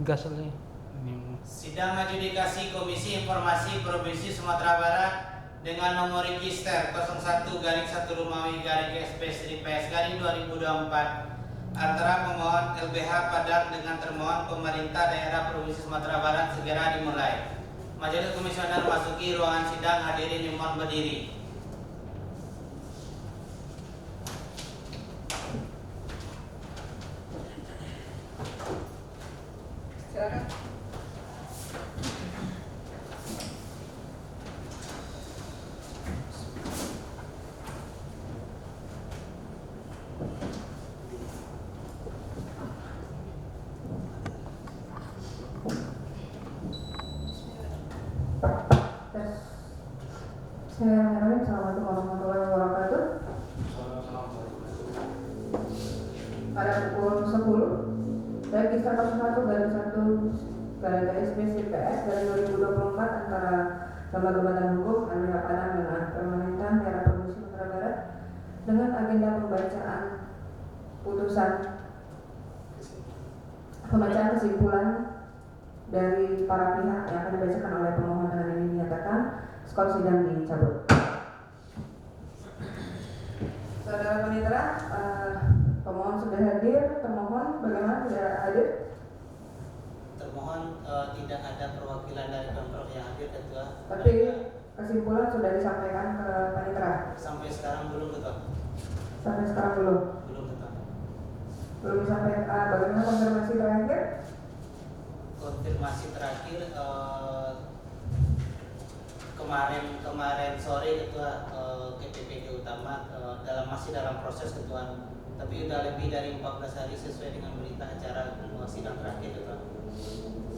gas lagi. Sidang adjudikasi Komisi Informasi Provinsi Sumatera Barat dengan nomor register 01-1 Romawi-SP-PS-2024 antara pemohon LBH Padang dengan termohon pemerintah daerah Provinsi Sumatera Barat segera dimulai. Majelis Komisioner masuki ruangan sidang, hadirin dimohon berdiri. Silakan. Bismillahirrahmanirrahim. Assalamualaikum warahmatullahi wabarakatuh. Pada pukul 10, register 01-1/SP-CPS-2024 antara Lembaga Badan Hukum LBH Padang dengan Pemerintah Daerah Provinsi Sumatera Barat dengan agenda pembacaan kesimpulan dari para pihak yang akan dibacakan oleh pemohon. Dengan ini dinyatakan skor sidang dicabut. Saudara Panitera, pemohon sudah hadir. Termohon bagaimana, sudah hadir? Termohon tidak ada perwakilan dari Pemprov yang hadir, Ketua. Tapi kesimpulan sudah disampaikan ke Panitera. Sampai sekarang belum, Ketua. Sampai sekarang belum. Belum, Ketua. Belum disampaikan. Bagaimana konfirmasi terakhir? Konfirmasi terakhir kemarin sore, Ketua, KPPD utama masih dalam proses, Ketua, tapi sudah lebih dari 14 hari sesuai dengan berita acara sidang terakhir, Ketua.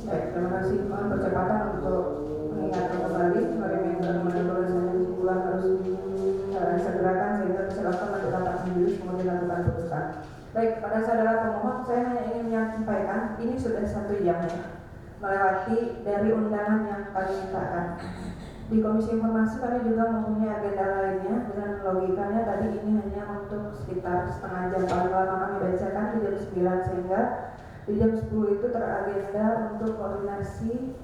Baik, terima kasih. Mohon percepatan untuk mengingatkan kembali reminder mengenai kesimpulan harus disegerakan sehingga bisa dilakukan untuk rapat sendiri kemudian dilakukan putusan. Baik, pada saudara pemohon, saya hanya ingin menyampaikan ini sudah 1 jam ya, melewati dari undangan yang kami mintakan. Di Komisi Informasi kami juga mempunyai agenda lainnya. Dengan logikanya tadi ini hanya untuk sekitar setengah jam, paling lama kami bacakan di jam 9 sehingga di jam 10 itu teragenda untuk koordinasi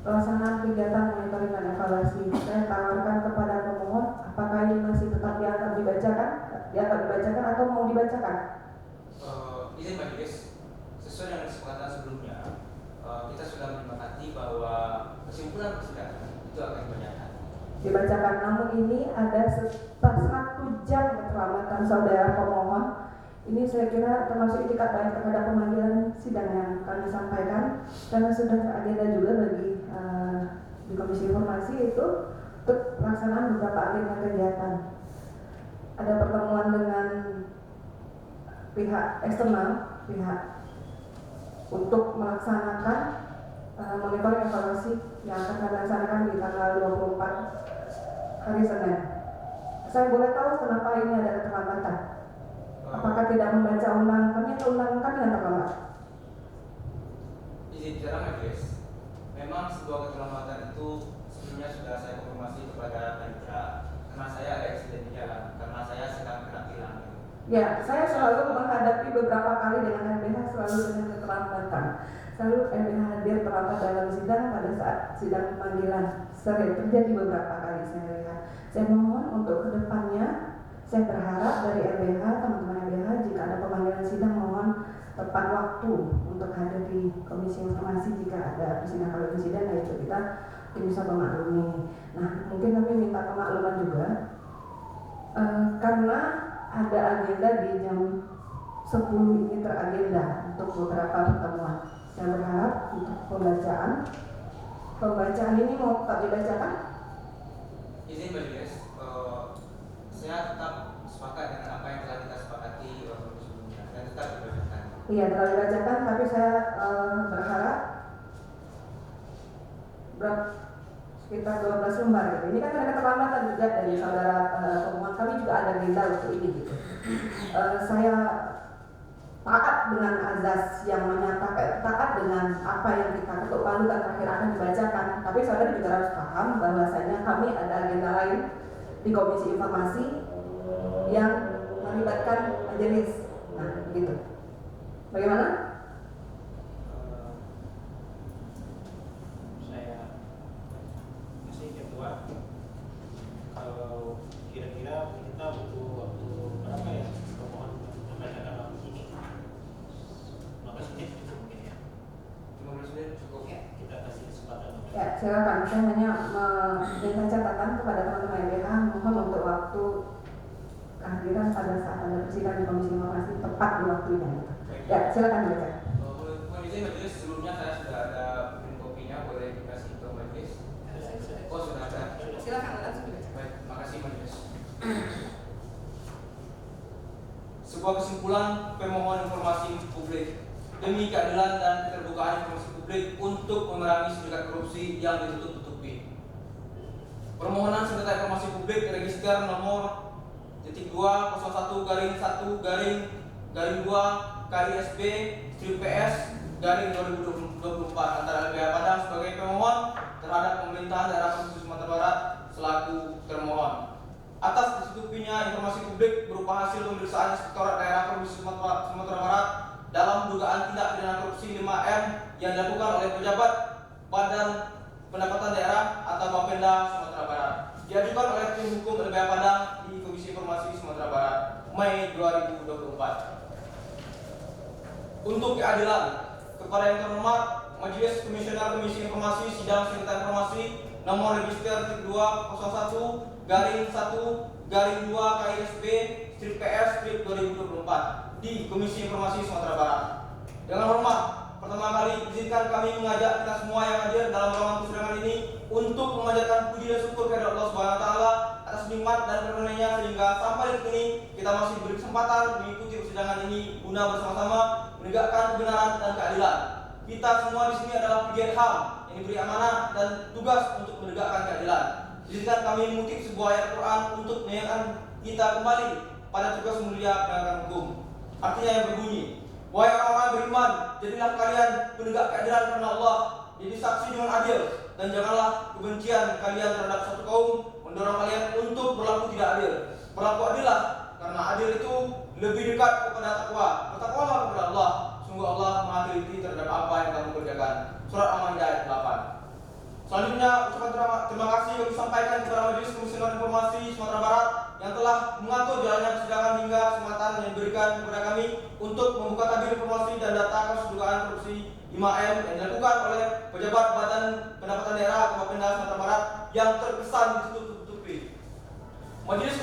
pelaksanaan kegiatan monitoring dan evaluasi. Saya tawarkan kepada pemohon apakah ini masih tetap dianggap dibacakan atau mau dibacakan. Izin majelis, sesuai dengan kesepakatan sebelumnya, kita sudah menyepakati bahwa kesimpulan persidangan itu akan dibacakan. Namun ini ada 1 jam keterlambatan saudara pemohon. Ini saya kira termasuk itikat baik terhadap pemanggilan sidang yang kami sampaikan, karena sudah teragenda juga bagi di Komisi Informasi itu untuk pelaksanaan beberapa agenda kegiatan. Ada pertemuan dengan pihak eksternal, pihak untuk melaksanakan monitoring evaluasi yang akan kami laksanakan di tanggal 24 hari Senin. Saya boleh tahu kenapa ini ada keterlambatan? Apakah tidak membaca undangan kami atau undangan kami yang terlambat? Izin bicara majelis, memang sebuah keterlambatan itu sebelumnya sudah saya konfirmasi kepada Panitra, karena saya ada eksiden di jalan, karena saya sedang kena tilang. Ya, saya selalu menghadapi beberapa kali dengan LBH selalu dengan keterlambatan. Selalu LBH hadir terlambat dalam sidang pada saat sidang panggilan. Sering terjadi beberapa kali saya lihat. Saya mohon untuk kedepannya, saya berharap dari LBH, teman-teman LBH, jika ada pemanggilan sidang mohon tepat waktu untuk hadir di Komisi Informasi. Jika ada persidangan kalau sidang, nah itu kita bisa memaklumi. Nah, mungkin kami minta pemakluman juga karena ada agenda di jam 10 ini teragenda untuk beberapa pertemuan. Saya berharap untuk pembacaan ini mau tetap dibacakan. Izin majelis, saya tetap sepakat dengan apa yang telah kita sepakati waktu sebelumnya dan tetap dibacakan. Iya, telah dibacakan, tapi saya berharap sekitar 12 lembar gitu. Ini kan ada keterlambatan juga dari saudara pemohon, kami juga ada agenda untuk ini gitu. Saya taat dengan azas yang menyatakan, taat dengan apa yang kita ketuk palu dan terakhir akan dibacakan. Tapi saudara juga harus paham bahwasanya kami ada agenda lain di Komisi Informasi yang melibatkan majelis. Nah, gitu. Bagaimana? silakan. Saya hanya memberikan catatan kepada teman-teman LBH, mohon untuk waktu kehadiran pada saat ada persidangan di Komisi Informasi tepat di waktunya. Ya, silakan baca. Kondisi majelis sebelumnya saya sudah ada print kopinya, boleh dikasih ke majelis. Oh, sudah ada. Silakan langsung baca. Baik, makasih majelis. Sebuah kesimpulan pemohon informasi publik demi keadilan dan keterbukaan informasi publik untuk memerangi sindikat korupsi yang ditutup-tutupi. Permohonan sengketa informasi publik register nomor 201-1-2 KISB PS 2024 antara LBH Padang sebagai pemohon terhadap pemerintahan daerah provinsi Sumatera Barat selaku termohon. Atas ditutupinya informasi publik berupa hasil pemeriksaan Inspektorat Daerah Provinsi Sumatera Barat dalam dugaan tindak pidana korupsi 5M yang dilakukan oleh pejabat Badan Pendapatan Daerah atau Bapenda Sumatera Barat, diajukan oleh tim hukum LBH Padang di Komisi Informasi Sumatera Barat Mei 2024. Untuk keadilan, kepada yang terhormat Majelis Komisioner Komisi Informasi Sidang Sengketa Informasi nomor register 201-1-2 KISB PS 2024 di Komisi Informasi Sumatera Barat. Dengan hormat, pertama kali izinkan kami mengajak kita semua yang hadir dalam ruangan persidangan ini untuk memanjatkan puji dan syukur kepada Allah Subhanahu wa taala atas nikmat dan karunia-Nya sehingga sampai detik ini kita masih diberi kesempatan mengikuti persidangan ini guna bersama-sama menegakkan kebenaran dan keadilan. Kita semua di sini adalah pegiat HAM yang diberi amanah dan tugas untuk menegakkan keadilan. Izinkan kami mengutip sebuah ayat Quran untuk mengingatkan kita kembali pada tugas mulia penegakan hukum. Artinya yang berbunyi, wahai orang-orang beriman, jadilah kalian penegak keadilan karena Allah, jadi saksi dengan adil, dan janganlah kebencian kalian terhadap satu kaum mendorong kalian untuk berlaku tidak adil. Berlaku adillah, karena adil itu lebih dekat kepada takwa. Bertakwalah kepada Allah, sungguh Allah Maha Teliti terhadap apa yang kamu kerjakan. Surat Al-Maidah ayat 8. Selanjutnya, ucapan terima kasih kami sampaikan kepada Majelis Komisioner Informasi Sumatera Barat yang telah mengatur jalannya persidangan hingga kesempatan yang diberikan kepada kami untuk membuka tabir informasi dan data kasus dugaan korupsi 5M yang dilakukan oleh pejabat Badan Pendapatan Daerah atau Bapenda Sumatera Barat yang terkesan ditutup-tutupi. Majelis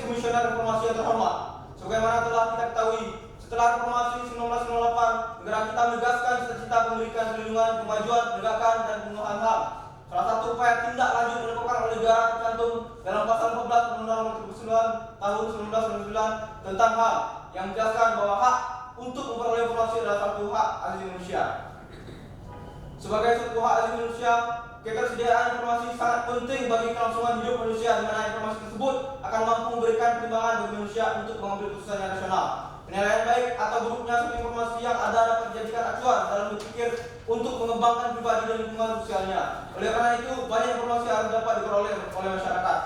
Komisioner Informasi yang terhormat, sebagaimana telah kita ketahui, setelah reformasi 1998, negara kita menegaskan cita-cita memberikan perlindungan, kemajuan, penegakan, dan pemenuhan HAM. Salah satu upaya tindak lanjut yang dilakukan oleh negara tercantum dalam pasal 14 Undang-Undang Nomor 39 Tahun 1999 tentang HAM yang menjelaskan bahwa hak untuk memperoleh informasi adalah satu hak asasi manusia. Sebagai suatu hak asasi manusia, ketersediaan informasi sangat penting bagi kelangsungan hidup manusia, di mana informasi tersebut akan mampu memberikan pertimbangan bagi manusia untuk mengambil keputusan yang rasional. Penilaian baik atau buruknya suatu informasi yang ada dapat dijadikan acuan dalam berpikir untuk mengembangkan pribadi dan lingkungan sosialnya. Oleh karena itu, banyak informasi harus dapat diperoleh oleh masyarakat.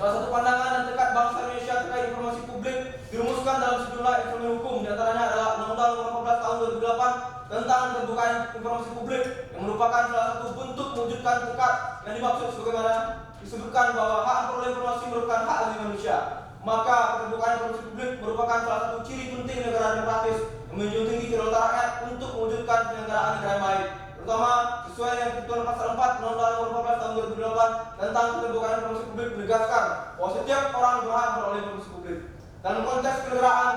Salah satu pandangan dan tekad bangsa Indonesia terkait informasi publik dirumuskan dalam sejumlah instrumen hukum, di antaranya adalah Undang-Undang Nomor 14 Tahun 2008 tentang keterbukaan informasi publik yang merupakan salah satu bentuk mewujudkan tekad yang dimaksud sebagaimana disebutkan bahwa hak memperoleh informasi merupakan hak asasi manusia. Maka keterbukaan informasi publik merupakan salah satu ciri penting negara demokratis yang menjunjung tinggi kedaulatan rakyat untuk mewujudkan penyelenggaraan negara yang baik, terutama sesuai dengan ketentuan pasal 4 Undang-Undang Nomor 14 Tahun 2008 tentang keterbukaan informasi publik menegaskan bahwa setiap orang berhak memperoleh informasi publik. Dalam konteks kenegaraan,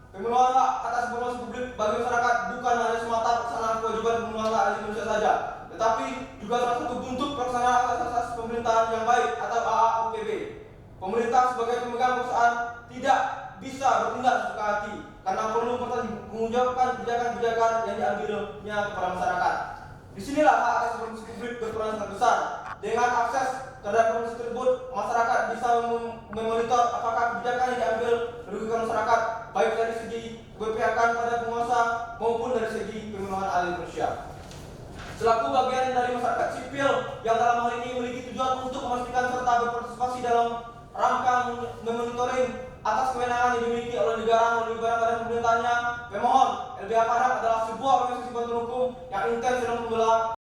pemenuhan hak atas informasi publik bagi masyarakat bukan hanya semata pelaksanaan kewajiban pemenuhan hak asasi manusia saja, tetapi juga salah satu bentuk pelaksanaan asas pemerintahan yang baik atau AAUPB. Pemerintah sebagai pemegang perusahaan tidak bisa bertindak sesuka hati karena perlu mengungkapkan kebijakan-kebijakan yang diambilnya kepada masyarakat. Disinilah hak atas informasi publik berperan sangat besar. Dengan akses terhadap informasi tersebut, masyarakat bisa memonitor apakah kebijakan yang diambil merugikan masyarakat, baik dari segi keberpihakan pada penguasa maupun dari segi pemenuhan hak asasi manusia. Selaku bagian dari masyarakat sipil yang dalam hal ini memiliki tujuan untuk memastikan serta berpartisipasi dalam rangka memonitoring atas kewenangan yang dimiliki oleh negara melalui badan pemerintahnya, pemohon LBH Padang adalah sebuah organisasi bantuan hukum yang intens dalam membela